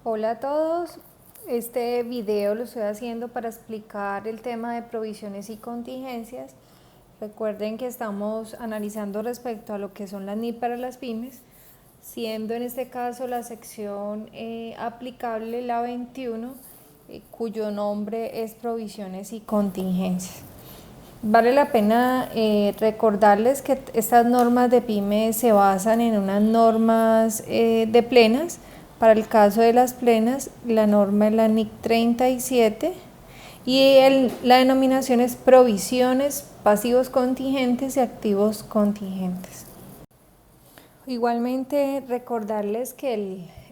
Hola a todos, este video lo estoy haciendo para explicar el tema de provisiones y contingencias. Recuerden que estamos analizando respecto a lo que son las NIP para las pymes, siendo en este caso la sección aplicable la 21, cuyo nombre es provisiones y contingencias. Vale la pena recordarles que estas normas de PYME se basan en unas normas de plenas. Para el caso de las plenas, la norma es la NIC 37 y la denominación es provisiones, pasivos contingentes y activos contingentes. Igualmente recordarles que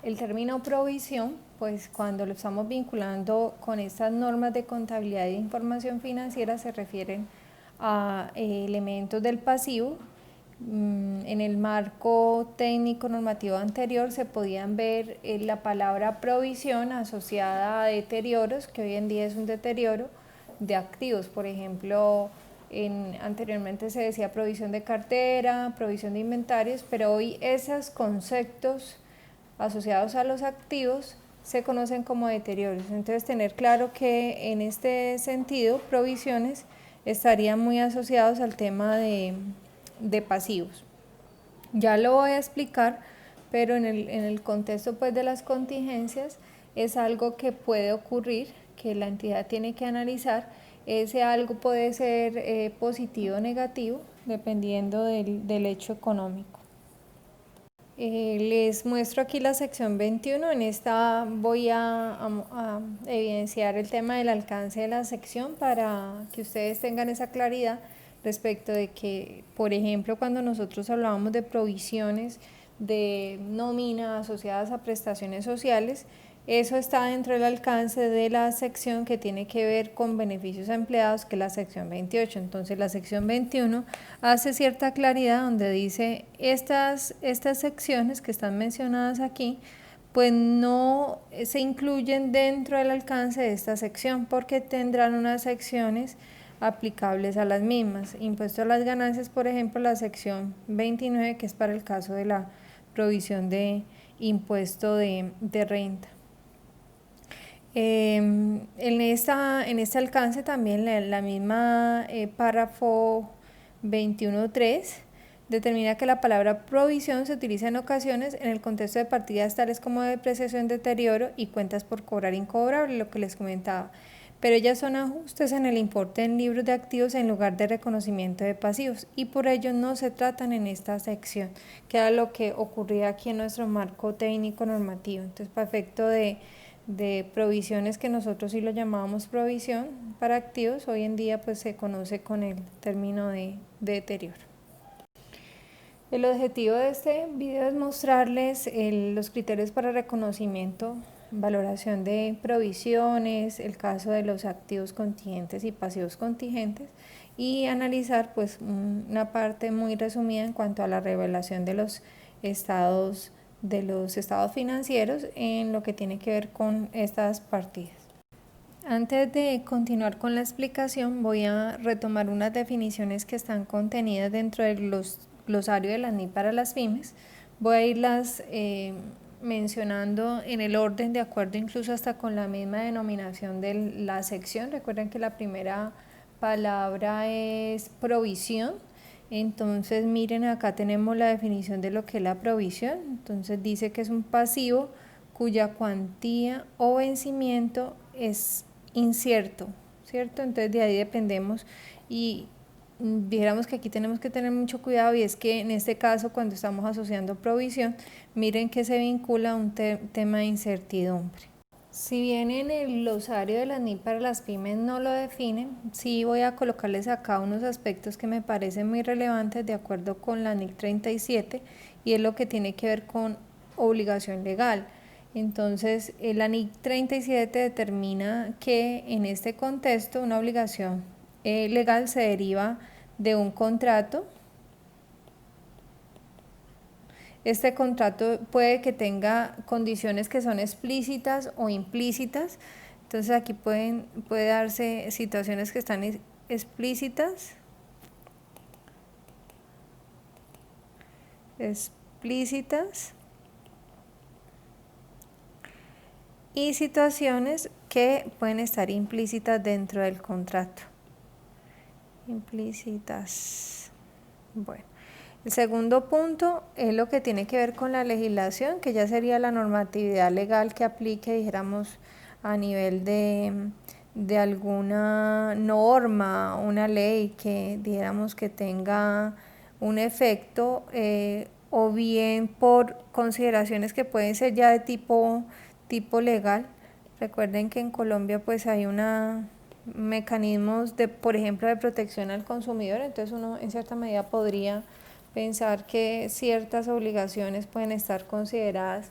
el término provisión, pues cuando lo estamos vinculando con estas normas de contabilidad e información financiera se refieren a elementos del pasivo. En el marco técnico normativo anterior se podían ver la palabra provisión asociada a deterioros, que hoy en día es un deterioro de activos, por ejemplo, anteriormente se decía provisión de cartera, provisión de inventarios, pero hoy esos conceptos asociados a los activos se conocen como deterioros. Entonces tener claro que en este sentido provisiones estarían muy asociados al tema de pasivos. Ya lo voy a explicar, pero en el contexto pues de las contingencias es algo que puede ocurrir, que la entidad tiene que analizar. Ese algo puede ser positivo o negativo, dependiendo del hecho económico. Les muestro aquí la sección 21. En esta voy a evidenciar el tema del alcance de la sección para que ustedes tengan esa claridad respecto de que, por ejemplo, cuando nosotros hablábamos de provisiones de nómina asociadas a prestaciones sociales, eso está dentro del alcance de la sección que tiene que ver con beneficios a empleados, que es la sección 28. Entonces la sección 21 hace cierta claridad donde dice estas secciones que están mencionadas aquí, pues no se incluyen dentro del alcance de esta sección porque tendrán unas secciones aplicables a las mismas. Impuesto a las ganancias, por ejemplo, la sección 29, que es para el caso de la provisión de impuesto de renta. En este alcance también la misma párrafo 21.3 determina que la palabra provisión se utiliza en ocasiones en el contexto de partidas tales como depreciación, deterioro y cuentas por cobrar incobrable, lo que les comentaba. Pero ellas son ajustes en el importe en libros de activos en lugar de reconocimiento de pasivos y por ello no se tratan en esta sección, que era lo que ocurría aquí en nuestro marco técnico normativo. Entonces, para efecto de provisiones, que nosotros sí lo llamábamos provisión para activos, hoy en día pues se conoce con el término de deterioro. El objetivo de este video es mostrarles los criterios para reconocimiento, valoración de provisiones, el caso de los activos contingentes y pasivos contingentes y analizar pues una parte muy resumida en cuanto a la revelación de los estados financieros en lo que tiene que ver con estas partidas. Antes de continuar con la explicación, voy a retomar unas definiciones que están contenidas dentro del glosario de la NIP para las pymes. Voy a irlas mencionando en el orden, de acuerdo incluso hasta con la misma denominación de la sección. Recuerden que la primera palabra es provisión. Entonces miren, acá tenemos la definición de lo que es la provisión. Entonces dice que es un pasivo cuya cuantía o vencimiento es incierto, ¿cierto? Entonces de ahí dependemos y dijéramos que aquí tenemos que tener mucho cuidado, y es que en este caso cuando estamos asociando provisión, miren que se vincula a un tema de incertidumbre. Si bien en el glosario de la NIP para las pymes no lo definen, sí voy a colocarles acá unos aspectos que me parecen muy relevantes de acuerdo con la NIC 37 y es lo que tiene que ver con obligación legal. Entonces, la NIC 37 determina que en este contexto una obligación legal se deriva de un contrato. Este contrato puede que tenga condiciones que son explícitas o implícitas. Entonces aquí puede darse situaciones que están explícitas, y situaciones que pueden estar implícitas dentro del contrato. Implícitas. Bueno, el segundo punto es lo que tiene que ver con la legislación, que ya sería la normatividad legal que aplique, dijéramos, a nivel de alguna norma, una ley que dijéramos que tenga un efecto, o bien por consideraciones que pueden ser ya de tipo legal. Recuerden que en Colombia pues hay mecanismos de, por ejemplo, de protección al consumidor, entonces uno en cierta medida podría pensar que ciertas obligaciones pueden estar consideradas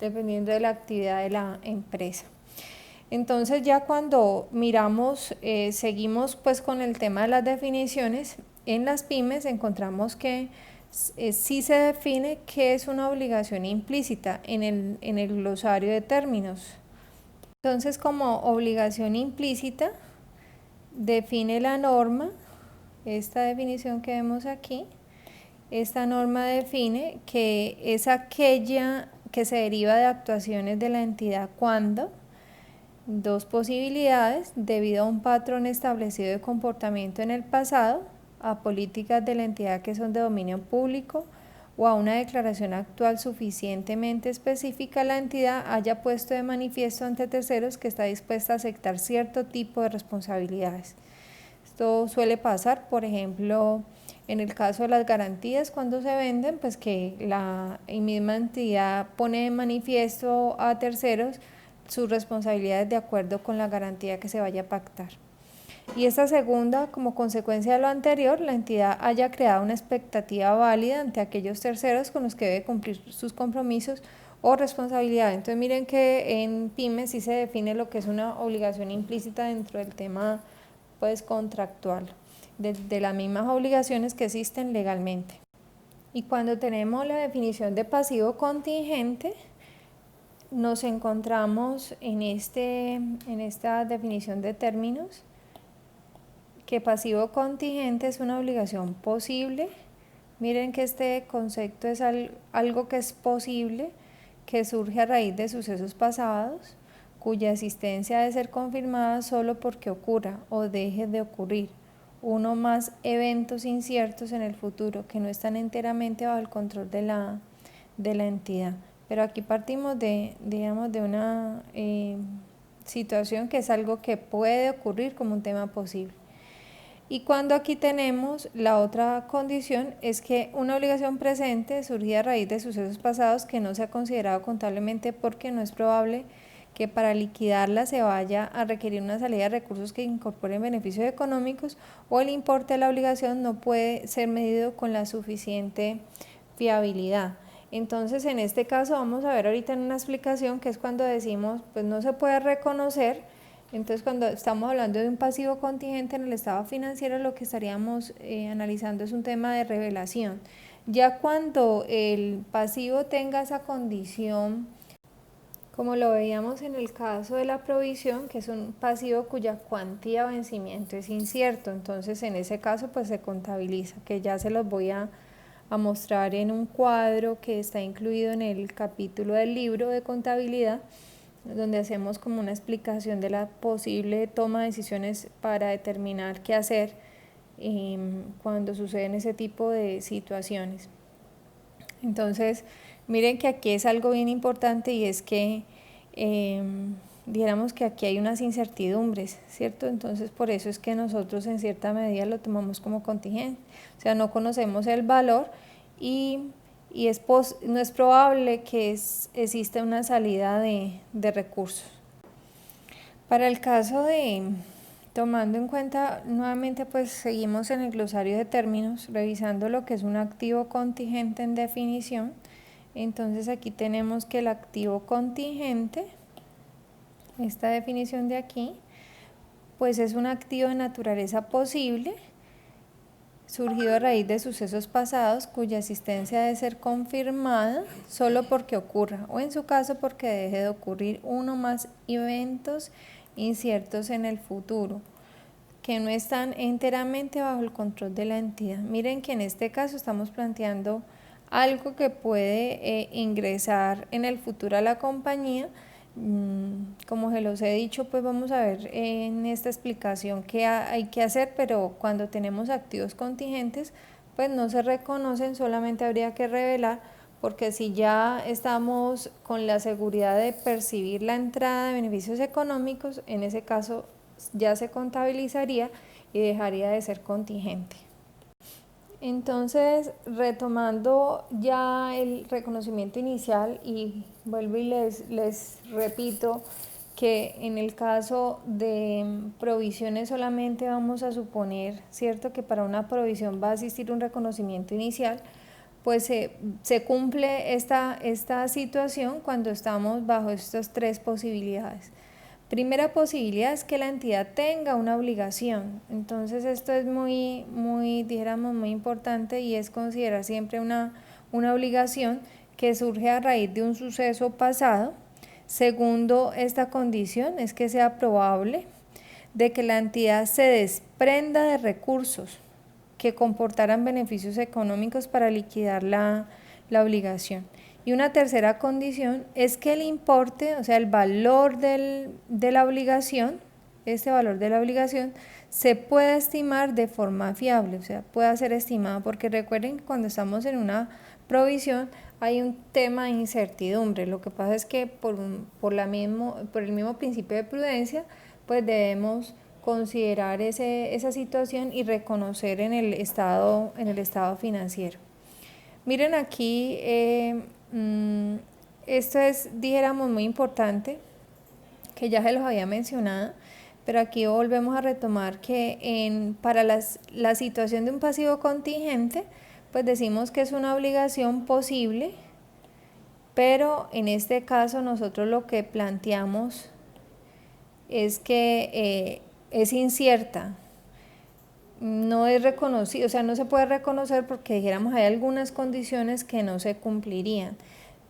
dependiendo de la actividad de la empresa. Entonces ya cuando miramos, seguimos pues con el tema de las definiciones, en las pymes encontramos que sí se define qué es una obligación implícita en el glosario de términos. Entonces, como obligación implícita, define la norma, esta definición que vemos aquí. Esta norma define que es aquella que se deriva de actuaciones de la entidad cuando, dos posibilidades, debido a un patrón establecido de comportamiento en el pasado, a políticas de la entidad que son de dominio público o a una declaración actual suficientemente específica, la entidad haya puesto de manifiesto ante terceros que está dispuesta a aceptar cierto tipo de responsabilidades. Esto suele pasar, por ejemplo, en el caso de las garantías, cuando se venden, pues que la misma entidad pone de manifiesto a terceros sus responsabilidades de acuerdo con la garantía que se vaya a pactar. Y esta segunda, como consecuencia de lo anterior, la entidad haya creado una expectativa válida ante aquellos terceros con los que debe cumplir sus compromisos o responsabilidades. Entonces miren que en pymes sí se define lo que es una obligación implícita dentro del tema pues contractual, de las mismas obligaciones que existen legalmente. Y cuando tenemos la definición de pasivo contingente, nos encontramos en esta definición de términos que pasivo contingente es una obligación posible. Miren que este concepto es algo que es posible, que surge a raíz de sucesos pasados, cuya existencia debe ser confirmada solo porque ocurra o deje de ocurrir uno más eventos inciertos en el futuro que no están enteramente bajo el control de la entidad. Pero aquí partimos digamos, de una situación que es algo que puede ocurrir como un tema posible. Y cuando aquí tenemos la otra condición es que una obligación presente surgida a raíz de sucesos pasados que no se ha considerado contablemente porque no es probable que para liquidarla se vaya a requerir una salida de recursos que incorporen beneficios económicos o el importe de la obligación no puede ser medido con la suficiente fiabilidad. Entonces en este caso vamos a ver ahorita en una explicación que es cuando decimos pues no se puede reconocer. Entonces cuando estamos hablando de un pasivo contingente en el estado financiero, lo que estaríamos analizando es un tema de revelación. Ya cuando el pasivo tenga esa condición, como lo veíamos en el caso de la provisión, que es un pasivo cuya cuantía o vencimiento es incierto, entonces en ese caso pues se contabiliza, que ya se los voy a mostrar en un cuadro que está incluido en el capítulo del libro de contabilidad, donde hacemos como una explicación de la posible toma de decisiones para determinar qué hacer cuando suceden ese tipo de situaciones. Entonces, miren que aquí es algo bien importante y es que dijéramos que aquí hay unas incertidumbres, ¿cierto? Entonces, por eso es que nosotros en cierta medida lo tomamos como contingente, o sea, no conocemos el valor y no es probable que exista una salida de recursos. Para el caso de, tomando en cuenta, nuevamente pues seguimos en el glosario de términos, revisando lo que es un activo contingente en definición. Entonces aquí tenemos que el activo contingente, esta definición de aquí, pues es un activo de naturaleza posible, surgido a raíz de sucesos pasados cuya existencia debe ser confirmada solo porque ocurra o en su caso porque deje de ocurrir uno más eventos inciertos en el futuro que no están enteramente bajo el control de la entidad. Miren que en este caso estamos planteando algo que puede ingresar en el futuro a la compañía Como se los he dicho, pues vamos a ver en esta explicación qué hay que hacer, pero cuando tenemos activos contingentes, pues no se reconocen, solamente habría que revelar, porque si ya estamos con la seguridad de percibir la entrada de beneficios económicos, en ese caso ya se contabilizaría y dejaría de ser contingente. Entonces, retomando ya el reconocimiento inicial, y vuelvo y les repito que en el caso de provisiones solamente vamos a suponer, ¿cierto?, que para una provisión va a existir un reconocimiento inicial, pues se cumple esta situación cuando estamos bajo estas tres posibilidades. Primera posibilidad es que la entidad tenga una obligación. Entonces esto es dijéramos, muy importante, y es considerar siempre una obligación que surge a raíz de un suceso pasado. Segundo, esta condición es que sea probable de que la entidad se desprenda de recursos que comportaran beneficios económicos para liquidar la obligación. Y una tercera condición es que el importe, o sea, el valor de la obligación, este valor de la obligación, se pueda estimar de forma fiable, o sea, pueda ser estimado, porque recuerden que cuando estamos en una provisión hay un tema de incertidumbre. Lo que pasa es que por el mismo principio de prudencia, pues debemos considerar esa situación y reconocer en el estado financiero. Miren aquí, esto es, dijéramos, muy importante, que ya se los había mencionado, pero aquí volvemos a retomar que para la situación de un pasivo contingente, pues decimos que es una obligación posible, pero en este caso nosotros lo que planteamos es que es incierta, no es reconocido, o sea, no se puede reconocer porque, dijéramos, hay algunas condiciones que no se cumplirían.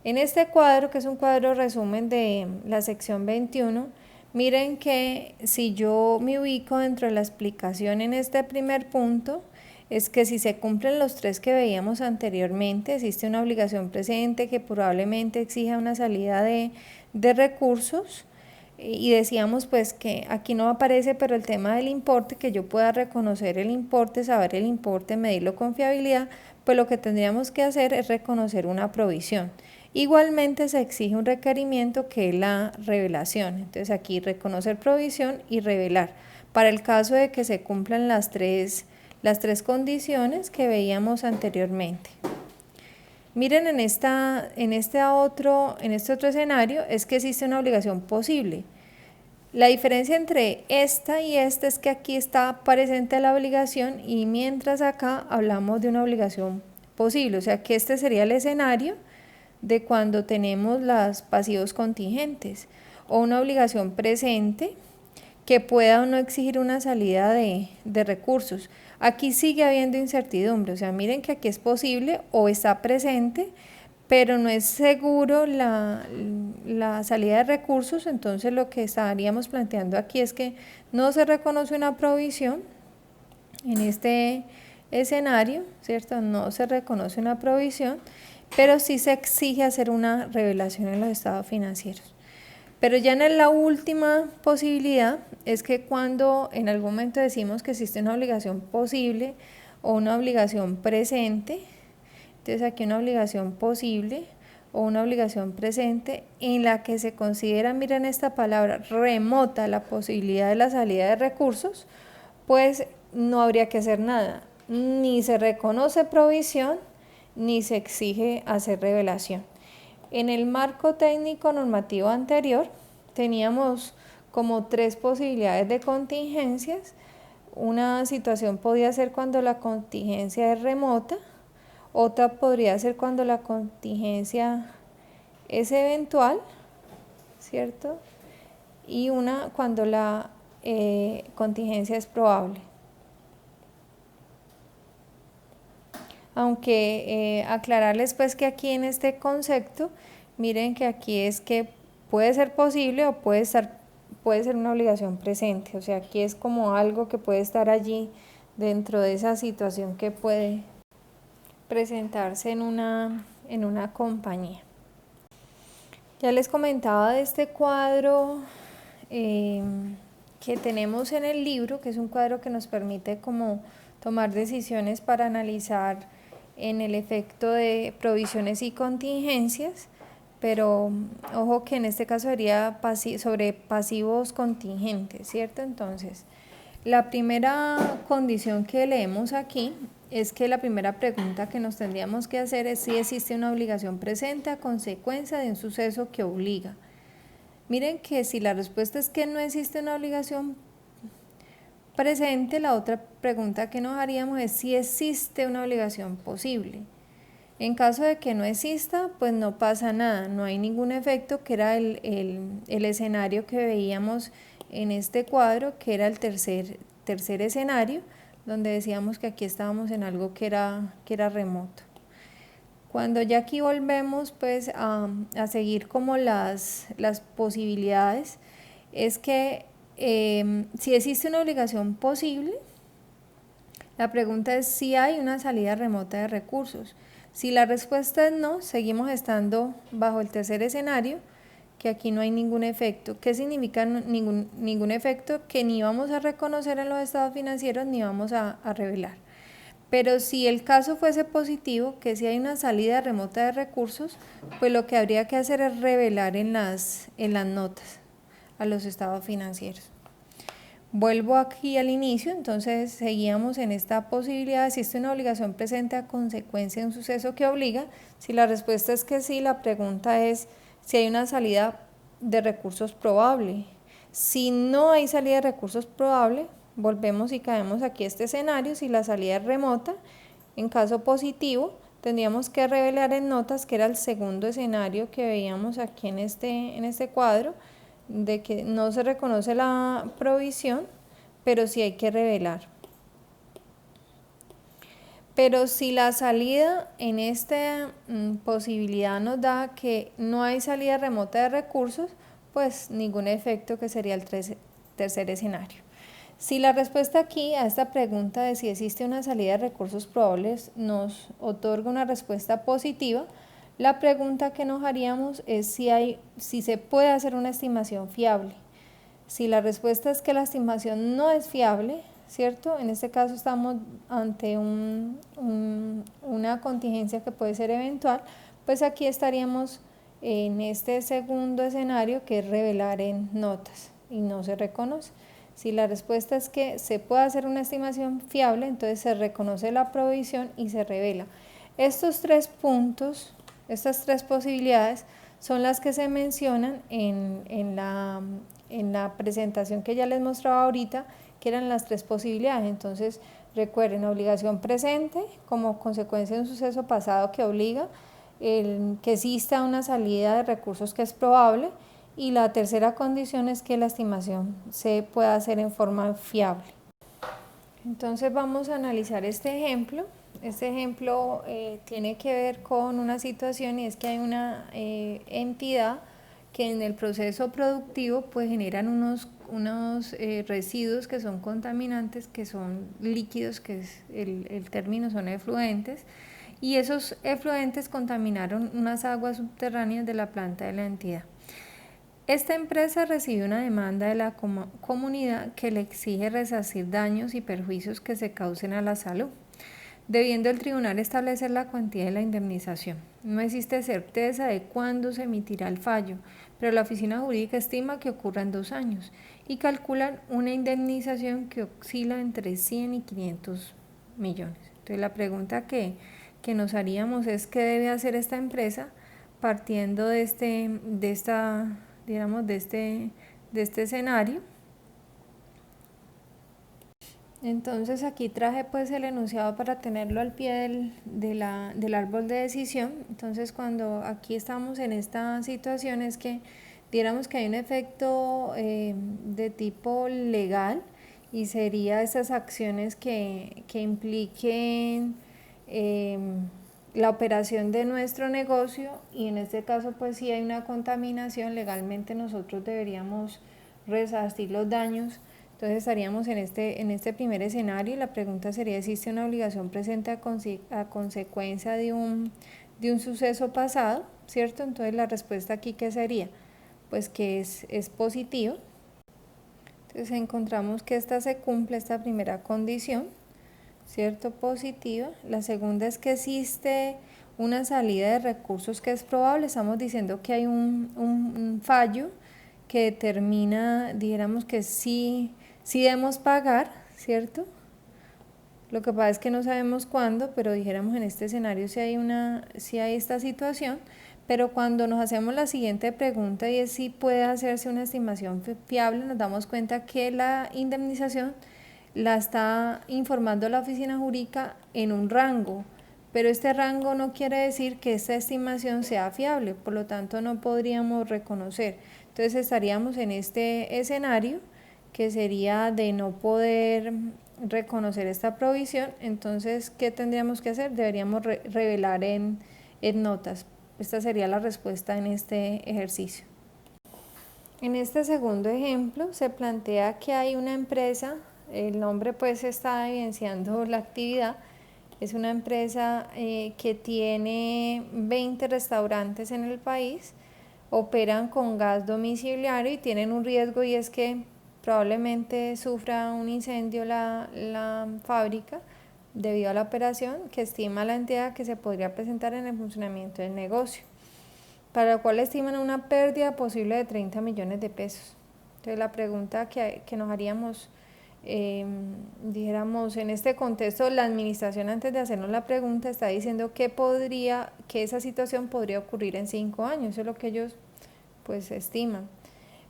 En este cuadro, que es un cuadro resumen de la sección 21, miren que si yo me ubico dentro de la explicación en este primer punto, es que si se cumplen los tres que veíamos anteriormente, existe una obligación presente que probablemente exija una salida de recursos. Y decíamos pues que aquí no aparece, pero el tema del importe, que yo pueda reconocer el importe, saber el importe, medirlo con fiabilidad, pues lo que tendríamos que hacer es reconocer una provisión. Igualmente se exige un requerimiento que es la revelación. Entonces aquí reconocer provisión y revelar, para el caso de que se cumplan las tres condiciones que veíamos anteriormente. Miren, en este otro escenario es que existe una obligación posible. La diferencia entre esta y esta es que aquí está presente la obligación, y mientras acá hablamos de una obligación posible. O sea que este sería el escenario de cuando tenemos los pasivos contingentes, o una obligación presente que pueda o no exigir una salida de recursos. Aquí sigue habiendo incertidumbre, o sea, miren que aquí es posible o está presente, pero no es seguro la salida de recursos. Entonces lo que estaríamos planteando aquí es que no se reconoce una provisión en este escenario, ¿cierto? No se reconoce una provisión, pero sí se exige hacer una revelación en los estados financieros. Pero ya en la última posibilidad es que cuando en algún momento decimos que existe una obligación posible o una obligación presente, entonces aquí una obligación posible o una obligación presente en la que se considera, miren esta palabra, remota la posibilidad de la salida de recursos, pues no habría que hacer nada, ni se reconoce provisión, ni se exige hacer revelación. En el marco técnico normativo anterior teníamos como tres posibilidades de contingencias. Una situación podía ser cuando la contingencia es remota, otra podría ser cuando la contingencia es eventual, ¿cierto? Y una cuando la contingencia es probable. Aunque aclararles pues que aquí en este concepto, miren que aquí es que puede ser posible o puede ser una obligación presente. O sea, aquí es como algo que puede estar allí dentro de esa situación que puede presentarse en una compañía. Ya les comentaba de este cuadro que tenemos en el libro, que es un cuadro que nos permite como tomar decisiones para analizar en el efecto de provisiones y contingencias, pero ojo que en este caso sería sobre pasivos contingentes, ¿cierto? Entonces, la primera condición que leemos aquí es que la primera pregunta que nos tendríamos que hacer es si existe una obligación presente a consecuencia de un suceso que obliga. Miren que si la respuesta es que no existe una obligación presente, la otra pregunta que nos haríamos es si existe una obligación posible. En caso de que no exista, pues no pasa nada, no hay ningún efecto, que era el escenario que veíamos en este cuadro, que era el tercer escenario, donde decíamos que aquí estábamos en algo que era remoto. Cuando ya aquí volvemos pues a seguir como las posibilidades, es que si existe una obligación posible, la pregunta es si hay una salida remota de recursos. Si la respuesta es no, seguimos estando bajo el tercer escenario, que aquí no hay ningún efecto. ¿Qué significa ningún efecto? Que ni vamos a reconocer en los estados financieros ni vamos a revelar. Pero si el caso fuese positivo, que si hay una salida remota de recursos, pues lo que habría que hacer es revelar en las notas a los estados financieros. Vuelvo aquí al inicio, entonces seguíamos en esta posibilidad, existe una obligación presente a consecuencia de un suceso que obliga. Si la respuesta es que sí, la pregunta es si hay una salida de recursos probable. Si no hay salida de recursos probable, volvemos y caemos aquí a este escenario. Si la salida es remota, en caso positivo, tendríamos que revelar en notas, que era el segundo escenario que veíamos aquí en este cuadro, de que no se reconoce la provisión, pero sí hay que revelar. Pero si la salida en esta posibilidad nos da que no hay salida remota de recursos, pues ningún efecto, que sería el tercer escenario. Si la respuesta aquí a esta pregunta de si existe una salida de recursos probables nos otorga una respuesta positiva, la pregunta que nos haríamos es si se puede hacer una estimación fiable. Si la respuesta es que la estimación no es fiable, ¿cierto? En este caso estamos ante una contingencia que puede ser eventual, pues aquí estaríamos en este segundo escenario, que es revelar en notas y no se reconoce. Si la respuesta es que se puede hacer una estimación fiable, entonces se reconoce la provisión y se revela. Estos tres puntos, estas tres posibilidades son las que se mencionan en la presentación que ya les mostraba ahorita, que eran las tres posibilidades. Entonces recuerden, obligación presente como consecuencia de un suceso pasado que obliga, que exista una salida de recursos que es probable, y la tercera condición es que la estimación se pueda hacer en forma fiable. Entonces vamos a analizar este ejemplo. Este ejemplo tiene que ver con una situación, y es que hay una entidad que en el proceso productivo pues generan unos residuos que son contaminantes, que son líquidos, que es el término son efluentes, y esos efluentes contaminaron unas aguas subterráneas de la planta de la entidad. Esta empresa recibió una demanda de la comunidad que le exige resarcir daños y perjuicios que se causen a la salud, debiendo el tribunal establecer la cuantía de la indemnización. No existe certeza de cuándo se emitirá el fallo, pero la oficina jurídica estima que ocurra en 2 años y calculan una indemnización que oscila entre 100 y 500 millones. Entonces la pregunta que nos haríamos es qué debe hacer esta empresa partiendo de este escenario. Entonces aquí traje pues el enunciado para tenerlo al pie del árbol de decisión. Entonces cuando aquí estamos en esta situación es que diéramos que hay un efecto de tipo legal, y sería estas acciones que impliquen la operación de nuestro negocio, y en este caso pues si hay una contaminación, legalmente nosotros deberíamos resarcir los daños. Entonces estaríamos en este primer escenario, y la pregunta sería: ¿existe una obligación presente a consecuencia de un suceso pasado? ¿cierto? Entonces la respuesta aquí, ¿qué sería? Pues que es positivo. Entonces encontramos que esta se cumple, esta primera condición, ¿cierto? Positiva. La segunda es que existe una salida de recursos que es probable. Estamos diciendo que hay un fallo que determina, dijéramos que sí debemos pagar, ¿cierto? Lo que pasa es que no sabemos cuándo, pero dijéramos en este escenario si hay esta situación, pero cuando nos hacemos la siguiente pregunta y es si puede hacerse una estimación fiable, nos damos cuenta que la indemnización la está informando la oficina jurídica en un rango, pero este rango no quiere decir que esta estimación sea fiable, por lo tanto no podríamos reconocer. Entonces estaríamos en este escenario que sería de no poder reconocer esta provisión. Entonces, ¿qué tendríamos que hacer? Deberíamos revelar en notas. Esta sería la respuesta en este ejercicio. En este segundo ejemplo se plantea que hay una empresa, el nombre pues está evidenciando la actividad, es una empresa que tiene 20 restaurantes en el país, operan con gas domiciliario y tienen un riesgo, y es que probablemente sufra un incendio la fábrica debido a la operación que estima la entidad que se podría presentar en el funcionamiento del negocio, para lo cual estiman una pérdida posible de 30 millones de pesos. Entonces la pregunta que nos haríamos, dijéramos en este contexto, la administración antes de hacernos la pregunta está diciendo que esa situación podría ocurrir en 5 años, eso es lo que ellos pues estiman,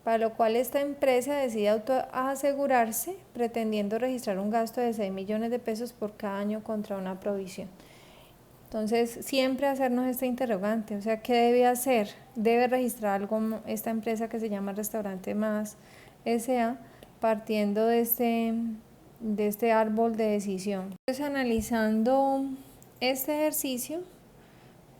para lo cual esta empresa decide autoasegurarse pretendiendo registrar un gasto de 6 millones de pesos por cada año contra una provisión. Entonces, siempre hacernos este interrogante, o sea, ¿qué debe hacer? Debe registrar algo esta empresa que se llama Restaurante Más S.A., partiendo de este árbol de decisión. Entonces, analizando este ejercicio,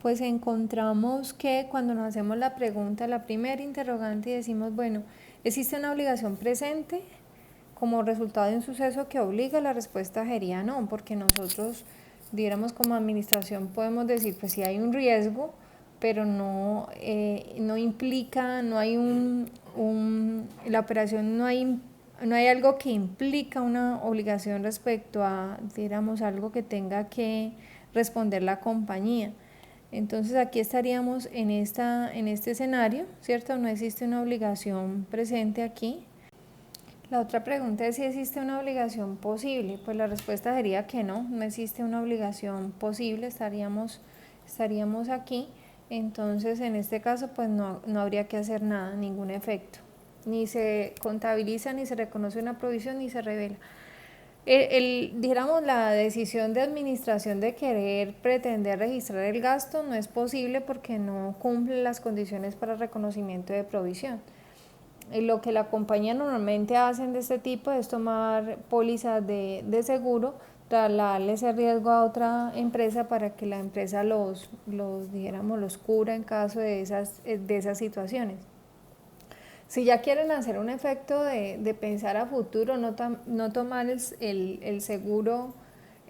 pues encontramos que cuando nos hacemos la pregunta, la primera interrogante, y decimos, bueno, ¿existe una obligación presente como resultado de un suceso que obliga? La respuesta sería no, porque nosotros, diéramos como administración, podemos decir, pues sí hay un riesgo, pero no implica, no hay la operación no hay algo que implica una obligación respecto a, diéramos, algo que tenga que responder la compañía. Entonces aquí estaríamos en este escenario, ¿cierto? No existe una obligación presente aquí. La otra pregunta es si existe una obligación posible. Pues la respuesta sería que no existe una obligación posible, estaríamos aquí. Entonces en este caso pues no habría que hacer nada, ningún efecto. Ni se contabiliza, ni se reconoce una provisión, ni se revela. Dijéramos, la decisión de administración de querer pretender registrar el gasto no es posible porque no cumple las condiciones para reconocimiento de provisión. Lo que la compañía normalmente hacen de este tipo es tomar pólizas de seguro, trasladarle ese riesgo a otra empresa para que la empresa los cubra en caso de esas situaciones. Si ya quieren hacer un efecto de pensar a futuro, no tomar el seguro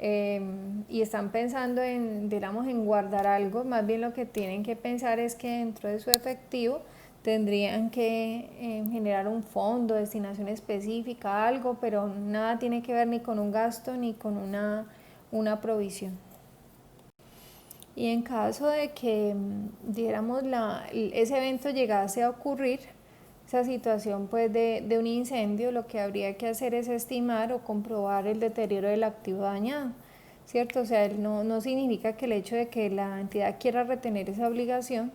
y están pensando en guardar algo, más bien lo que tienen que pensar es que dentro de su efectivo tendrían que generar un fondo, destinación específica, algo, pero nada tiene que ver ni con un gasto ni con una provisión. Y en caso de que, diéramos, ese evento llegase a ocurrir, esa situación pues de un incendio, lo que habría que hacer es estimar o comprobar el deterioro del activo dañado, ¿cierto? O sea, no significa que el hecho de que la entidad quiera retener esa obligación,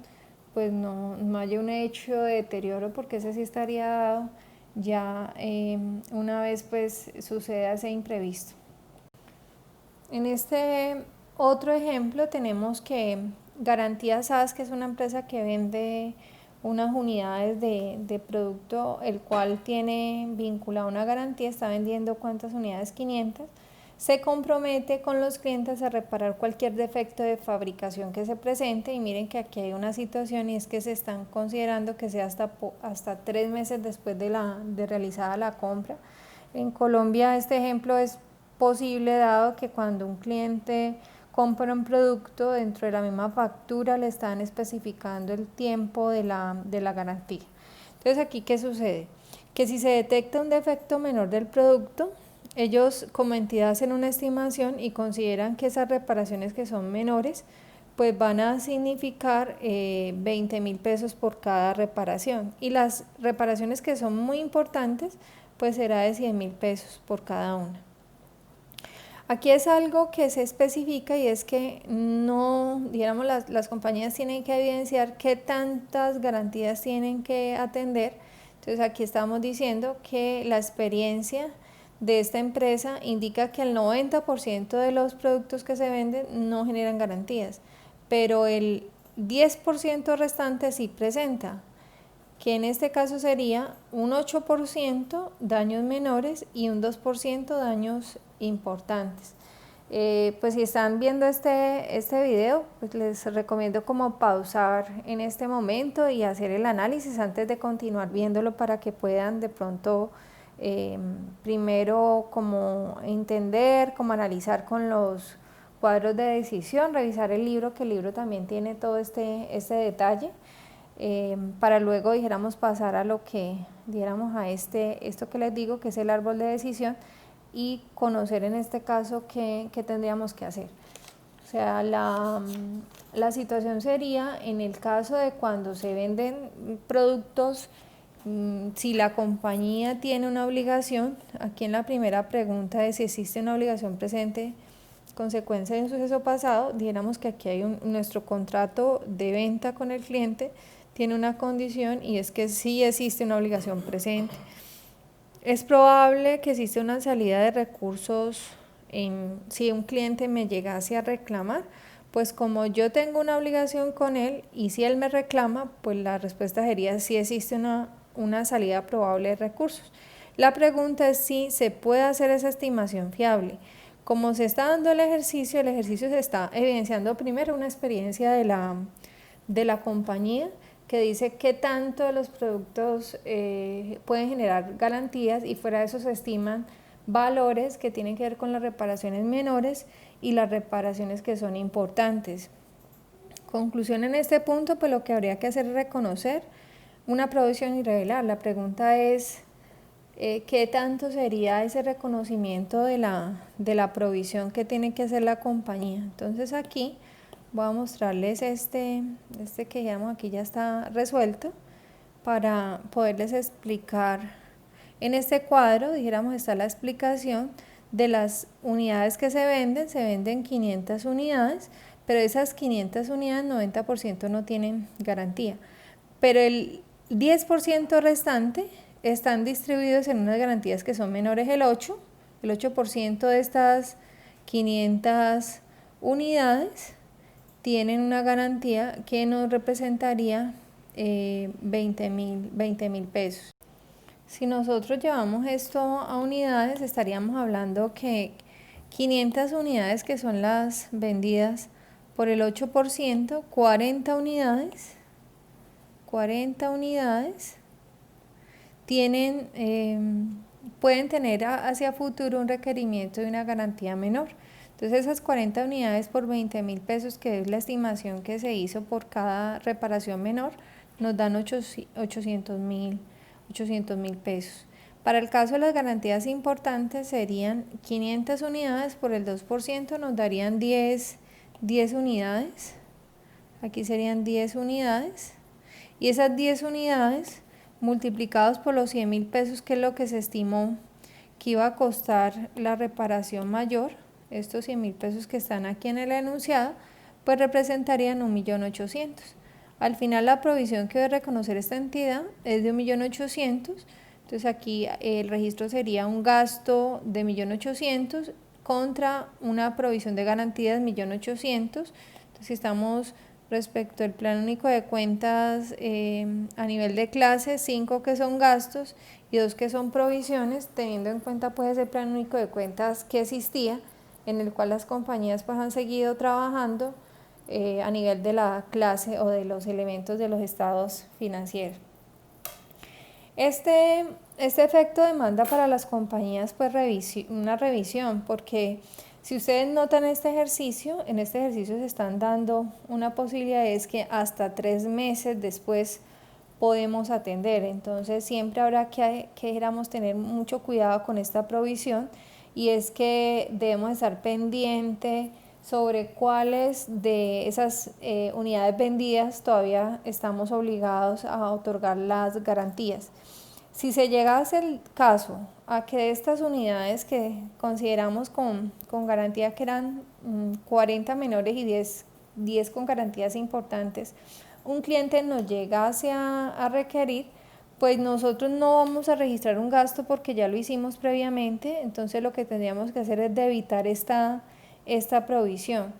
pues no haya un hecho de deterioro, porque ese sí estaría dado ya una vez pues suceda ese imprevisto. En este otro ejemplo tenemos que Garantías SAS, que es una empresa que vende unas unidades de producto, el cual tiene vinculada una garantía, está vendiendo ¿cuántas unidades? 500. Se compromete con los clientes a reparar cualquier defecto de fabricación que se presente, y miren que aquí hay una situación, y es que se están considerando que sea hasta 3 meses después de realizada la compra. En Colombia este ejemplo es posible dado que cuando un cliente compra un producto, dentro de la misma factura le están especificando el tiempo de la garantía. Entonces aquí, ¿qué sucede? Que si se detecta un defecto menor del producto, ellos como entidad hacen una estimación y consideran que esas reparaciones que son menores pues van a significar 20.000 pesos por cada reparación, y las reparaciones que son muy importantes pues será de 100.000 pesos por cada una. Aquí es algo que se especifica, y es que no, digamos, las compañías tienen que evidenciar qué tantas garantías tienen que atender. Entonces aquí estamos diciendo que la experiencia de esta empresa indica que el 90% de los productos que se venden no generan garantías, pero el 10% restante sí presenta, que en este caso sería un 8% daños menores y un 2% daños importantes. Pues si están viendo este video, pues les recomiendo como pausar en este momento y hacer el análisis antes de continuar viéndolo, para que puedan de pronto primero como entender, como analizar con los cuadros de decisión, revisar el libro, que el libro también tiene todo este detalle. Para luego dijéramos pasar a lo que diéramos a esto que les digo, que es el árbol de decisión, y conocer en este caso qué tendríamos que hacer. O sea, la situación sería en el caso de cuando se venden productos, si la compañía tiene una obligación. Aquí en la primera pregunta de si existe una obligación presente consecuencia de un suceso pasado, dijéramos que aquí hay nuestro contrato de venta con el cliente tiene una condición, y es que sí existe una obligación presente. Es probable que exista una salida de recursos si un cliente me llegase a reclamar, pues como yo tengo una obligación con él y si él me reclama, pues la respuesta sería si existe una salida probable de recursos. La pregunta es si se puede hacer esa estimación fiable. Como se está dando el ejercicio se está evidenciando primero una experiencia de la compañía, que dice qué tanto de los productos pueden generar garantías, y fuera de eso se estiman valores que tienen que ver con las reparaciones menores y las reparaciones que son importantes. Conclusión en este punto, pues lo que habría que hacer es reconocer una provisión y revelar. La pregunta es qué tanto sería ese reconocimiento de la provisión que tiene que hacer la compañía. Entonces aquí voy a mostrarles este que digamos aquí ya está resuelto, para poderles explicar. En este cuadro, dijéramos, está la explicación de las unidades que se venden 500 unidades, pero esas 500 unidades, 90% no tienen garantía, pero el 10% restante están distribuidos en unas garantías que son menores el 8% de estas 500 unidades tienen una garantía que nos representaría 20.000 pesos. Si nosotros llevamos esto a unidades, estaríamos hablando que 500 unidades, que son las vendidas por el 8%, 40 unidades pueden tener hacia futuro un requerimiento de una garantía menor. Entonces esas 40 unidades por 20.000 pesos, que es la estimación que se hizo por cada reparación menor, nos dan 800.000 pesos. Para el caso de las garantías importantes serían 500 unidades por el 2%, nos darían 10 unidades. Aquí serían 10 unidades. Y esas 10 unidades multiplicados por los 100.000 pesos, que es lo que se estimó que iba a costar la reparación mayor, estos 100.000 pesos que están aquí en el enunciado, pues representarían 1.800.000. Al final la provisión que debe reconocer esta entidad es de 1.800.000, entonces aquí el registro sería un gasto de 1.800.000 contra una provisión de garantías de 1.800.000. Entonces si estamos respecto al plan único de cuentas a nivel de clase, 5 que son gastos y 2 que son provisiones, teniendo en cuenta pues ese plan único de cuentas que existía, en el cual las compañías pues han seguido trabajando a nivel de la clase o de los elementos de los estados financieros. Este efecto demanda para las compañías pues una revisión, porque Si ustedes notan en este ejercicio se están dando una posibilidad, es que hasta 3 meses después podemos atender. Entonces siempre habrá que queramos tener mucho cuidado con esta provisión, y es que debemos estar pendiente sobre cuáles de esas unidades vendidas todavía estamos obligados a otorgar las garantías. Si se llega a ser el caso a que de estas unidades que consideramos con garantía, que eran 40 menores y 10 con garantías importantes, un cliente nos llegase a requerir, pues nosotros no vamos a registrar un gasto porque ya lo hicimos previamente. Entonces lo que tendríamos que hacer es debitar esta provisión.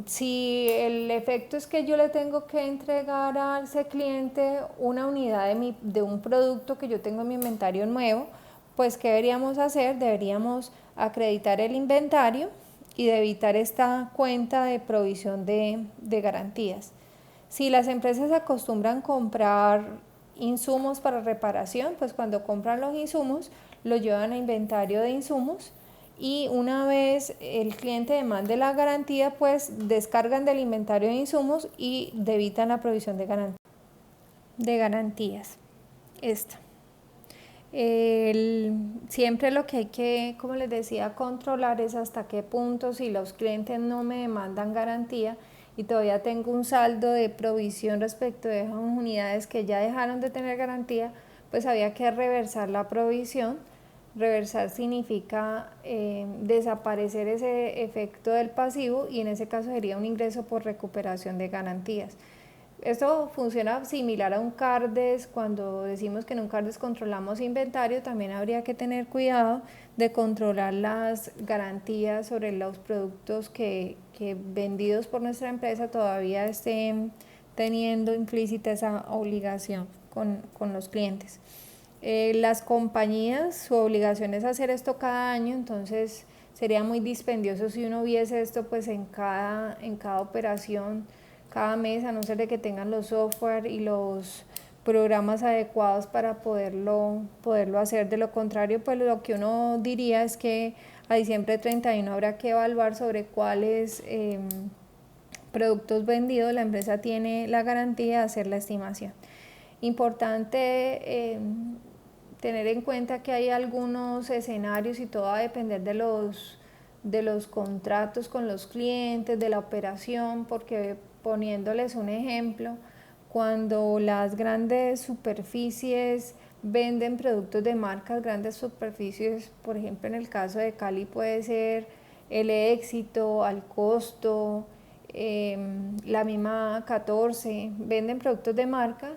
Si el efecto es que yo le tengo que entregar a ese cliente una unidad de un producto que yo tengo en mi inventario nuevo, pues ¿qué deberíamos hacer? Deberíamos acreditar el inventario y debitar esta cuenta de provisión de garantías. Si las empresas acostumbran comprar insumos para reparación, pues cuando compran los insumos los llevan a inventario de insumos, y una vez el cliente demande la garantía, pues descargan del inventario de insumos y debitan la provisión de garantías. Siempre lo que hay que, como les decía, controlar es hasta qué punto, si los clientes no me demandan garantía y todavía tengo un saldo de provisión respecto de esas unidades que ya dejaron de tener garantía, pues había que reversar la provisión. Reversar significa desaparecer ese efecto del pasivo, y en ese caso sería un ingreso por recuperación de garantías. Esto funciona similar a un CARDES. Cuando decimos que en un CARDES controlamos inventario, también habría que tener cuidado de controlar las garantías sobre los productos que vendidos por nuestra empresa todavía estén teniendo implícita esa obligación con los clientes. Las compañías, su obligación es hacer esto cada año, entonces sería muy dispendioso si uno viese esto pues en cada operación, cada mes, a no ser de que tengan los software y los programas adecuados para poderlo hacer. De lo contrario, pues lo que uno diría es que a diciembre 31 habrá que evaluar sobre cuáles productos vendidos la empresa tiene la garantía de hacer la estimación. Importante tener en cuenta que hay algunos escenarios, y todo va a depender de los contratos con los clientes, de la operación, porque poniéndoles un ejemplo, cuando las grandes superficies venden productos de marcas, grandes superficies, por ejemplo en el caso de Cali puede ser el Éxito, Al Costo, la misma 14, venden productos de marca.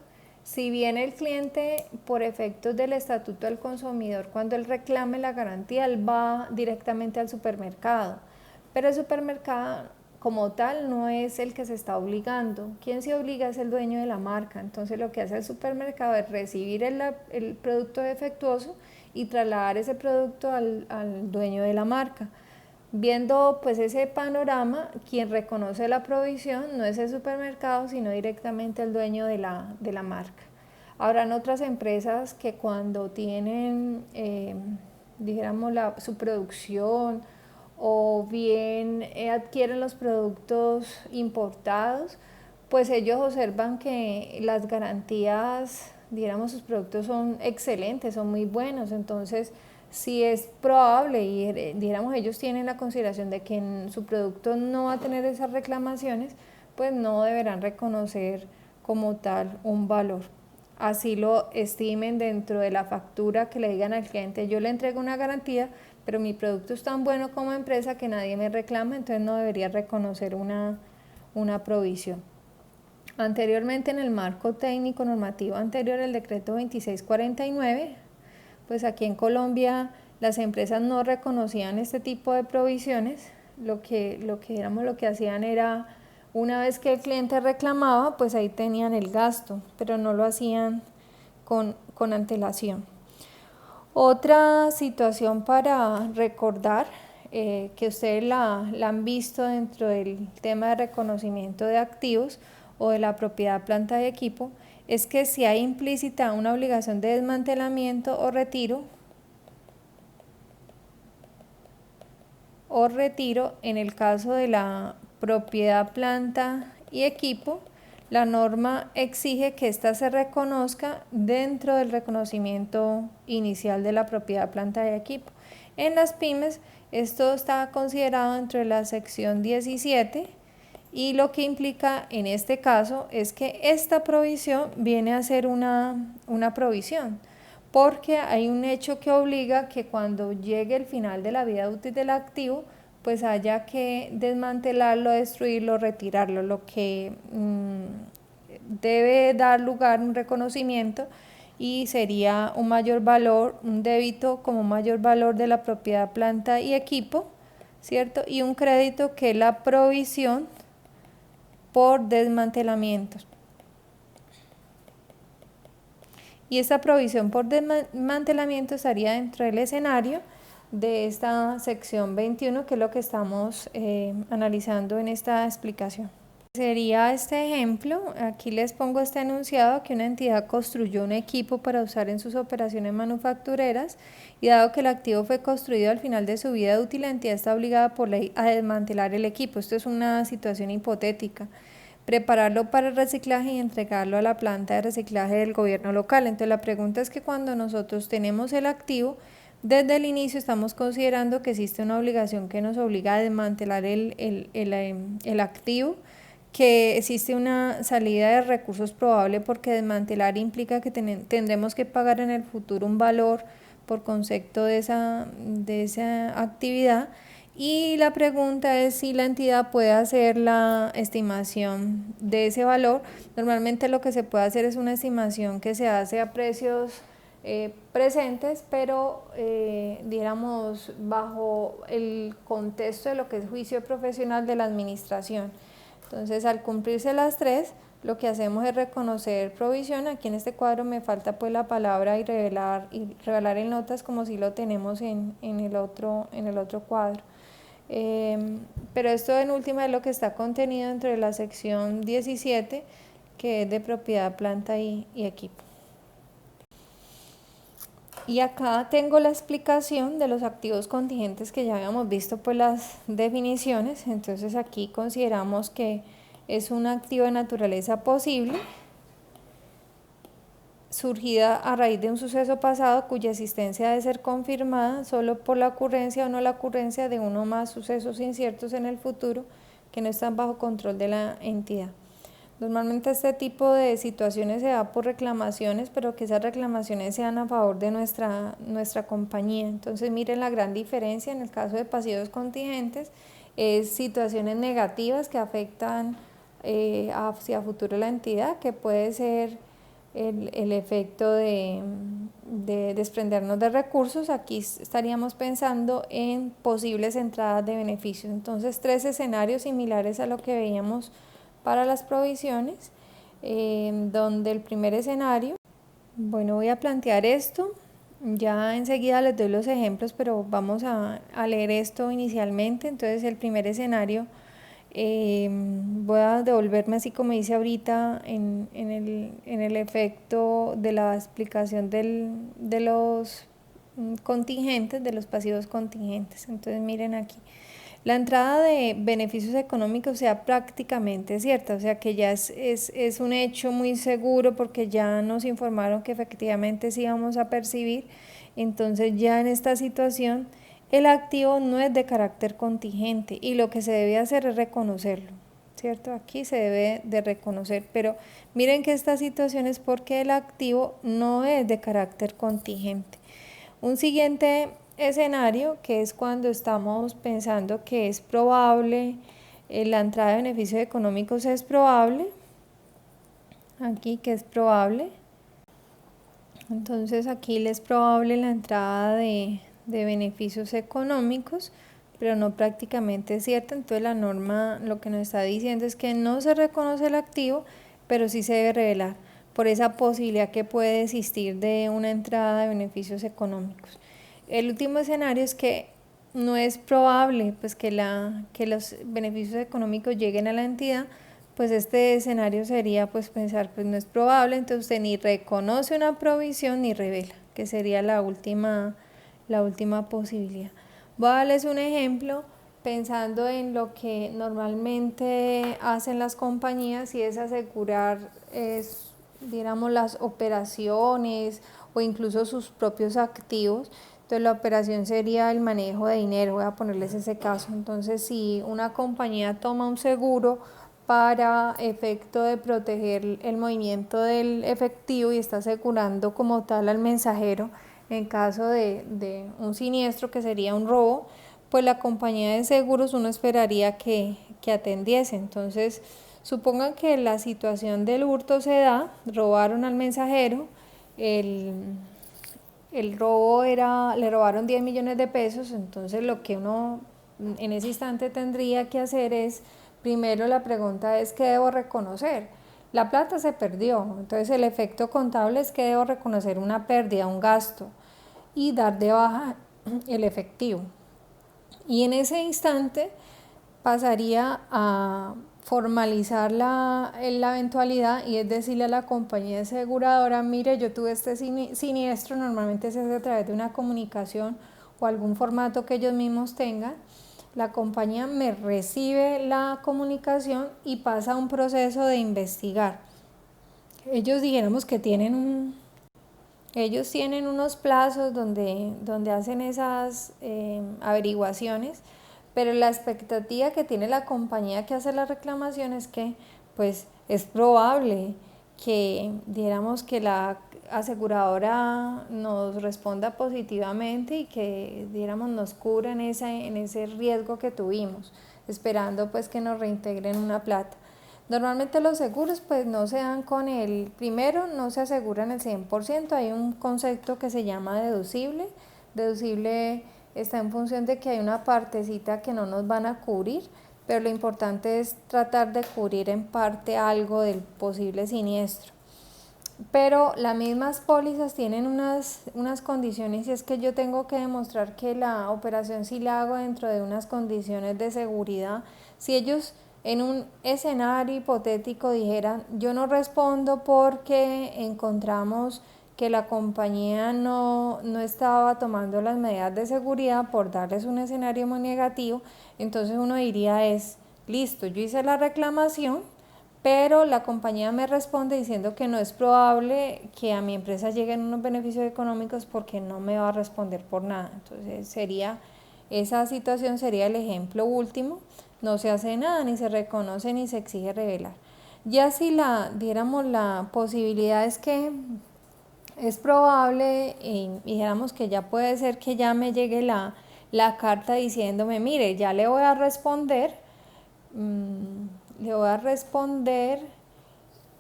Si bien el cliente, por efectos del estatuto del consumidor, cuando él reclame la garantía, él va directamente al supermercado, pero el supermercado como tal no es el que se está obligando. Quien se obliga es el dueño de la marca. Entonces lo que hace el supermercado es recibir el producto defectuoso y trasladar ese producto al dueño de la marca. Viendo pues ese panorama, quien reconoce la provisión no es el supermercado, sino directamente el dueño de la marca. Habrán otras empresas que cuando tienen, dijéramos, su producción, o bien adquieren los productos importados, pues ellos observan que las garantías, digamos, sus productos son excelentes, son muy buenos. Entonces si es probable y digamos ellos tienen la consideración de que en su producto no va a tener esas reclamaciones, pues no deberán reconocer como tal un valor. Así lo estimen dentro de la factura, que le digan al cliente: yo le entrego una garantía, pero mi producto es tan bueno como empresa que nadie me reclama, entonces no debería reconocer una provisión. Anteriormente, en el marco técnico normativo anterior, el decreto 2649, pues aquí en Colombia las empresas no reconocían este tipo de provisiones. Lo que hacían era, una vez que el cliente reclamaba, pues ahí tenían el gasto, pero no lo hacían con antelación. Otra situación para recordar, que ustedes la han visto dentro del tema de reconocimiento de activos o de la propiedad, planta y equipo, es que si hay implícita una obligación de desmantelamiento o retiro, o retiro en el caso de la propiedad, planta y equipo. La norma exige que ésta se reconozca dentro del reconocimiento inicial de la propiedad, planta y equipo. En las pymes esto está considerado dentro de la sección 17 y lo que implica en este caso es que esta provisión viene a ser una provisión, porque hay un hecho que obliga que cuando llegue el final de la vida útil del activo, pues haya que desmantelarlo, destruirlo, retirarlo, lo que debe dar lugar a un reconocimiento y sería un mayor valor, un débito como mayor valor de la propiedad, planta y equipo, ¿cierto? Y un crédito que es la provisión por desmantelamientos. Y esta provisión por desmantelamiento estaría dentro del escenario de esta sección 21, que es lo que estamos analizando en esta explicación. Sería este ejemplo, aquí les pongo este enunciado, que una entidad construyó un equipo para usar en sus operaciones manufactureras y dado que el activo fue construido al final de su vida útil, la entidad está obligada por ley a desmantelar el equipo. Esto es una situación hipotética. Prepararlo para el reciclaje y entregarlo a la planta de reciclaje del gobierno local. Entonces la pregunta es que cuando nosotros tenemos el activo, desde el inicio estamos considerando que existe una obligación que nos obliga a desmantelar el activo, que existe una salida de recursos probable porque desmantelar implica que tendremos que pagar en el futuro un valor por concepto de esa actividad. Y la pregunta es si la entidad puede hacer la estimación de ese valor. Normalmente lo que se puede hacer es una estimación que se hace a precios presentes, pero digamos bajo el contexto de lo que es juicio profesional de la administración. Entonces, al cumplirse las tres, lo que hacemos es reconocer provisión. Aquí en este cuadro me falta pues la palabra y revelar en notas, como si lo tenemos en el otro cuadro. Pero esto en última es lo que está contenido dentro de la sección 17, que es de propiedad, planta y equipo. Y acá tengo la explicación de los activos contingentes, que ya habíamos visto pues las definiciones. Entonces aquí consideramos que es un activo de naturaleza posible, surgida a raíz de un suceso pasado cuya existencia debe ser confirmada solo por la ocurrencia o no la ocurrencia de uno o más sucesos inciertos en el futuro que no están bajo control de la entidad. Normalmente este tipo de situaciones se da por reclamaciones, pero que esas reclamaciones sean a favor de nuestra compañía. Entonces miren la gran diferencia en el caso de pasivos contingentes, es situaciones negativas que afectan hacia futuro la entidad, que puede ser el efecto de desprendernos de recursos. Aquí estaríamos pensando en posibles entradas de beneficios. Entonces tres escenarios similares a lo que veíamos para las provisiones, donde el primer escenario, bueno, voy a plantear esto, ya enseguida les doy los ejemplos, pero vamos a leer esto inicialmente. Entonces el primer escenario, voy a devolverme así como dice ahorita en el efecto de la explicación de los contingentes, de los pasivos contingentes. Entonces miren aquí. La entrada de beneficios económicos sea prácticamente cierta, o sea que ya es un hecho muy seguro porque ya nos informaron que efectivamente sí vamos a percibir. Entonces ya en esta situación el activo no es de carácter contingente y lo que se debe hacer es reconocerlo, ¿cierto? Aquí se debe de reconocer, pero miren que esta situación es porque el activo no es de carácter contingente. Un siguiente escenario, que es cuando estamos pensando que es probable, la entrada de beneficios económicos es probable, aquí que es probable, entonces aquí es probable la entrada de beneficios económicos, pero no prácticamente cierta. Entonces la norma lo que nos está diciendo es que no se reconoce el activo, pero sí se debe revelar por esa posibilidad que puede existir de una entrada de beneficios económicos. El último escenario es que no es probable pues que los beneficios económicos lleguen a la entidad. Pues este escenario sería pues pensar pues no es probable, entonces usted ni reconoce una provisión ni revela, que sería la última posibilidad. Voy a darles un ejemplo pensando en lo que normalmente hacen las compañías y es asegurar, digamos, las operaciones o incluso sus propios activos. Entonces la operación sería el manejo de dinero, voy a ponerles ese caso. Entonces si una compañía toma un seguro para efecto de proteger el movimiento del efectivo y está asegurando como tal al mensajero en caso de un siniestro que sería un robo, pues la compañía de seguros uno esperaría que atendiese. Entonces, supongan que la situación del hurto se da, robaron al mensajero, el, el robo era, le robaron 10 millones de pesos, entonces lo que uno en ese instante tendría que hacer es, primero la pregunta es ¿qué debo reconocer? La plata se perdió, entonces el efecto contable es que debo reconocer una pérdida, un gasto y dar de baja el efectivo. Y en ese instante pasaría a formalizar la eventualidad y es decirle a la compañía aseguradora, mire, yo tuve este siniestro, normalmente se hace a través de una comunicación o algún formato que ellos mismos tengan, la compañía me recibe la comunicación y pasa a un proceso de investigar. Ellos dijéramos que ellos tienen unos plazos donde hacen esas averiguaciones, pero la expectativa que tiene la compañía que hace la reclamación es que pues es probable que diéramos que la aseguradora nos responda positivamente y que diéramos nos cubra en ese riesgo que tuvimos, esperando pues que nos reintegren una plata. Normalmente los seguros pues no se dan con primero no se aseguran el 100%, hay un concepto que se llama deducible. Deducible está en función de que hay una partecita que no nos van a cubrir, pero lo importante es tratar de cubrir en parte algo del posible siniestro. Pero las mismas pólizas tienen unas condiciones y es que yo tengo que demostrar que la operación sí la hago dentro de unas condiciones de seguridad. Si ellos en un escenario hipotético dijeran, yo no respondo porque encontramos que la compañía no estaba tomando las medidas de seguridad, por darles un escenario muy negativo, entonces uno diría es, listo, yo hice la reclamación, pero la compañía me responde diciendo que no es probable que a mi empresa lleguen unos beneficios económicos porque no me va a responder por nada. Entonces esa situación sería el ejemplo último, no se hace nada, ni se reconoce, ni se exige revelar. Ya si diéramos la posibilidad es que es probable y dijéramos que ya puede ser que ya me llegue la carta diciéndome, mire, ya le voy a responder,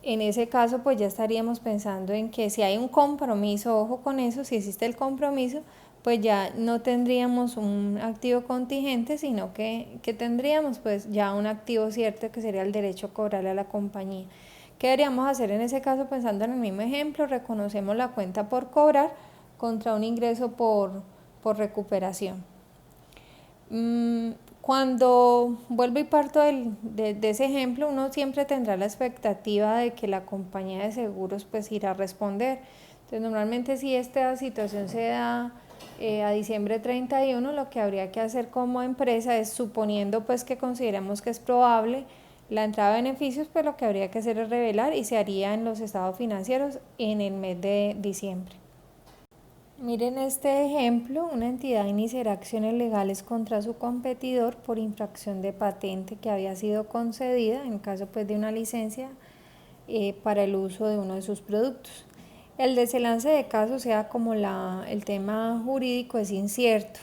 en ese caso pues ya estaríamos pensando en que si hay un compromiso, ojo con eso, si existe el compromiso, pues ya no tendríamos un activo contingente, sino que tendríamos pues ya un activo cierto que sería el derecho a cobrarle a la compañía. ¿Qué deberíamos hacer en ese caso? Pensando en el mismo ejemplo, reconocemos la cuenta por cobrar contra un ingreso por recuperación. Cuando vuelvo y parto de ese ejemplo, uno siempre tendrá la expectativa de que la compañía de seguros pues irá a responder. Entonces normalmente si esta situación se da a diciembre 31, lo que habría que hacer como empresa es, suponiendo pues que consideramos que es probable la entrada de beneficios, pues lo que habría que hacer es revelar y se haría en los estados financieros en el mes de diciembre. Miren este ejemplo, una entidad iniciará acciones legales contra su competidor por infracción de patente que había sido concedida en caso pues de una licencia para el uso de uno de sus productos. El desenlace de caso, sea como el tema jurídico, es incierto,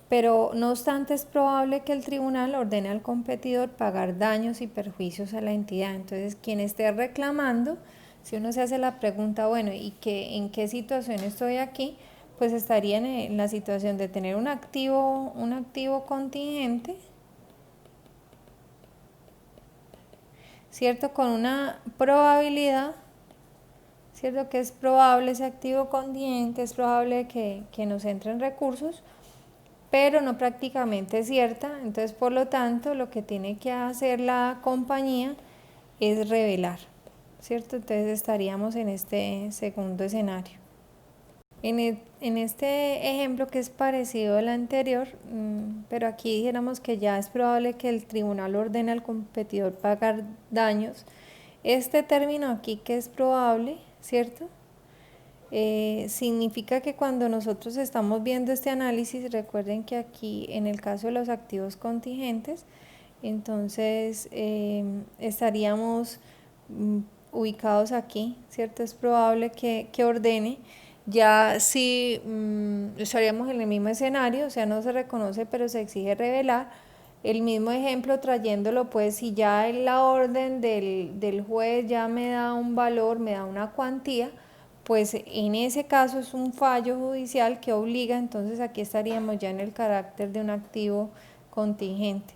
pero no obstante es probable que el tribunal ordene al competidor pagar daños y perjuicios a la entidad. Entonces, quien esté reclamando, si uno se hace la pregunta, bueno, ¿y en qué situación estoy aquí? Pues estaría en la situación de tener un activo contingente, ¿cierto? Con una probabilidad, ¿cierto? Que es probable ese activo contingente, es probable que nos entren recursos, pero no prácticamente cierta. Entonces, por lo tanto, lo que tiene que hacer la compañía es revelar, ¿cierto? Entonces estaríamos en este segundo escenario. En este ejemplo que es parecido al anterior, pero aquí dijéramos que ya es probable que el tribunal ordene al competidor pagar daños. Este término aquí que es probable, ¿cierto? Significa que cuando nosotros estamos viendo este análisis, recuerden que aquí en el caso de los activos contingentes, entonces estaríamos ubicados aquí, ¿cierto? Es probable que ordene. Ya si estaríamos en el mismo escenario, o sea, no se reconoce, pero se exige revelar. El mismo ejemplo trayéndolo, pues si ya en la orden del juez ya me da un valor, me da una cuantía, pues en ese caso es un fallo judicial que obliga, entonces aquí estaríamos ya en el carácter de un activo contingente.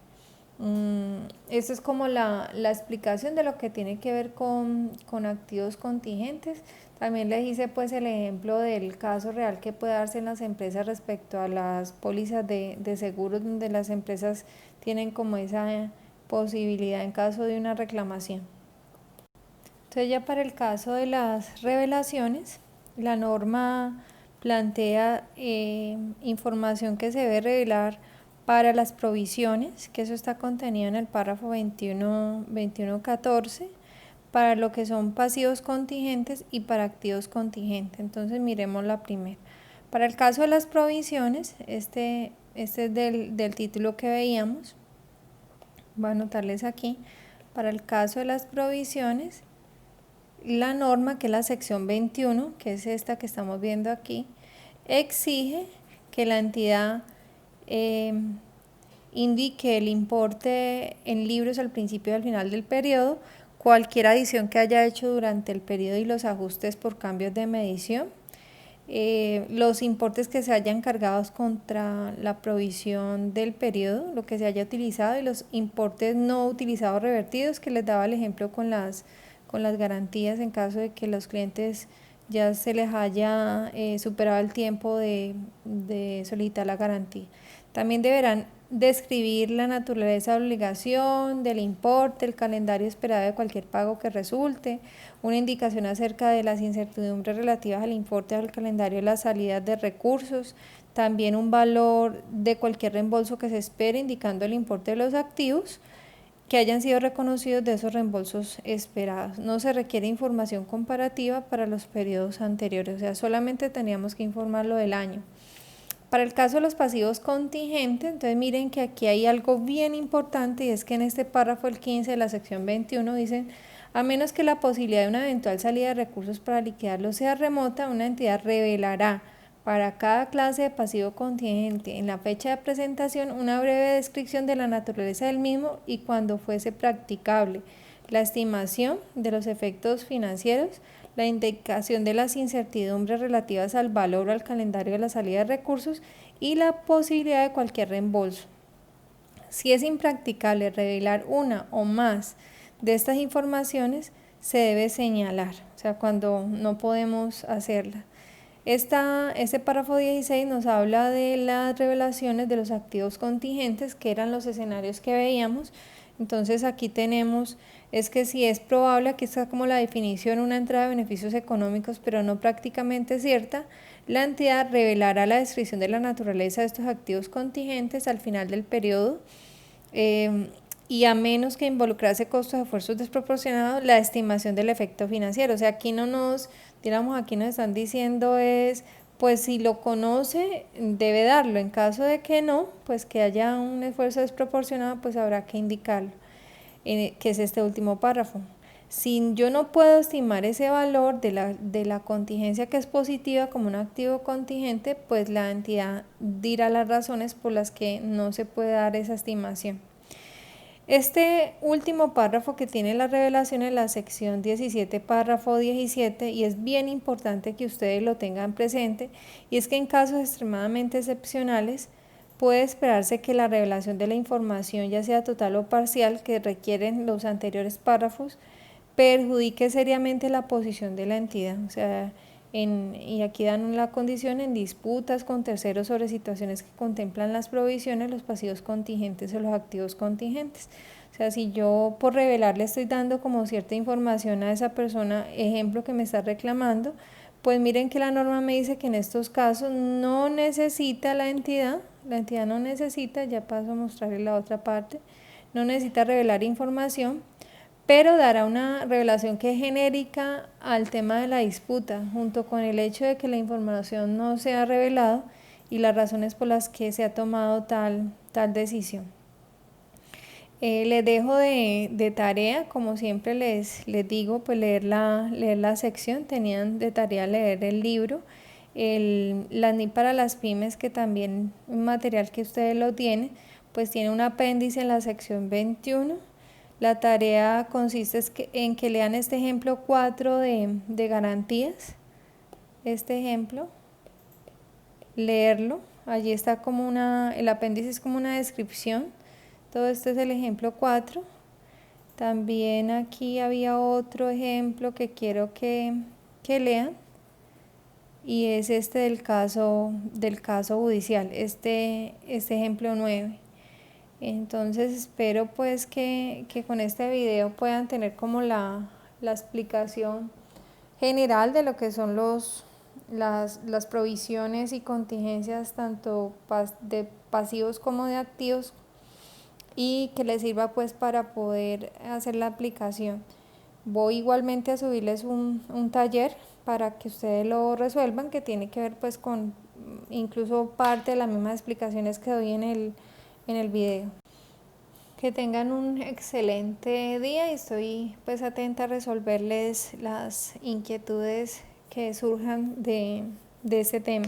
Esa es como la explicación de lo que tiene que ver con activos contingentes. También les hice pues el ejemplo del caso real que puede darse en las empresas respecto a las pólizas de seguros, donde las empresas tienen como esa posibilidad en caso de una reclamación. Entonces ya para el caso de las revelaciones, la norma plantea información que se debe revelar para las provisiones, que eso está contenido en el párrafo 21.14, para lo que son pasivos contingentes y para activos contingentes. Entonces miremos la primera. Para el caso de las provisiones, este es del título que veíamos, voy a anotarles aquí, para el caso de las provisiones, la norma, que es la sección 21, que es esta que estamos viendo aquí, exige que la entidad indique el importe en libros al principio y al final del periodo, cualquier adición que haya hecho durante el periodo y los ajustes por cambios de medición, los importes que se hayan cargado contra la provisión del periodo, lo que se haya utilizado, y los importes no utilizados revertidos, que les daba el ejemplo con las garantías en caso de que los clientes ya se les haya superado el tiempo de solicitar la garantía. También deberán describir la naturaleza de la obligación, del importe, el calendario esperado de cualquier pago que resulte, una indicación acerca de las incertidumbres relativas al importe o al calendario de las salidas de recursos, también un valor de cualquier reembolso que se espere, indicando el importe de los activos que hayan sido reconocidos de esos reembolsos esperados. No se requiere información comparativa para los periodos anteriores, o sea, solamente teníamos que informarlo del año. Para el caso de los pasivos contingentes, entonces miren que aquí hay algo bien importante, y es que en este párrafo el 15 de la sección 21 dicen: a menos que la posibilidad de una eventual salida de recursos para liquidarlo sea remota, una entidad revelará para cada clase de pasivo contingente en la fecha de presentación una breve descripción de la naturaleza del mismo y, cuando fuese practicable, la estimación de los efectos financieros, la indicación de las incertidumbres relativas al valor o al calendario de la salida de recursos y la posibilidad de cualquier reembolso. Si es impracticable revelar una o más de estas informaciones, se debe señalar, o sea, cuando no podemos hacerla. Este párrafo 16 nos habla de las revelaciones de los activos contingentes, que eran los escenarios que veíamos. Entonces aquí tenemos, es que si es probable, aquí está como la definición, una entrada de beneficios económicos pero no prácticamente cierta, la entidad revelará la descripción de la naturaleza de estos activos contingentes al final del periodo, y a menos que involucrase costos de esfuerzos desproporcionados, la estimación del efecto financiero. O sea, aquí no nos, digamos, aquí nos están diciendo es, pues si lo conoce, debe darlo. En caso de que no, pues que haya un esfuerzo desproporcionado, pues habrá que indicarlo, que es este último párrafo. Si yo no puedo estimar ese valor de la contingencia que es positiva como un activo contingente, pues la entidad dirá las razones por las que no se puede dar esa estimación. Este último párrafo que tiene la revelación en la sección 17, párrafo 17, y es bien importante que ustedes lo tengan presente, y es que en casos extremadamente excepcionales puede esperarse que la revelación de la información, ya sea total o parcial, que requieren los anteriores párrafos, perjudique seriamente la posición de la entidad. O sea, y aquí dan la condición en disputas con terceros sobre situaciones que contemplan las provisiones, los pasivos contingentes o los activos contingentes. O sea, si yo por revelar le estoy dando como cierta información a esa persona, ejemplo, que me está reclamando, Pues miren que la norma me dice que en estos casos no necesita la entidad no necesita, ya paso a mostrarles la otra parte, no necesita revelar información, pero dará una revelación que es genérica al tema de la disputa, junto con el hecho de que la información no se ha revelado y las razones por las que se ha tomado tal decisión. Les dejo de tarea, como siempre les digo, pues leer la sección. Tenían de tarea leer el libro, la NIP para las pymes, que también un material que ustedes lo tienen, pues tiene un apéndice en la sección 21. La tarea consiste en que lean este ejemplo 4 de garantías, este ejemplo, leerlo. Allí está como el apéndice es como una descripción. Todo esto es el ejemplo 4. También aquí había otro ejemplo que quiero que lean, y es este del caso judicial, este ejemplo 9. Entonces espero pues que con este video puedan tener como la explicación general de lo que son las provisiones y contingencias tanto de pasivos como de activos, y que les sirva pues para poder hacer la aplicación. Voy igualmente a subirles un taller para que ustedes lo resuelvan, que tiene que ver pues con incluso parte de las mismas explicaciones que doy en el video. Que tengan un excelente día y estoy pues atenta a resolverles las inquietudes que surjan de este tema.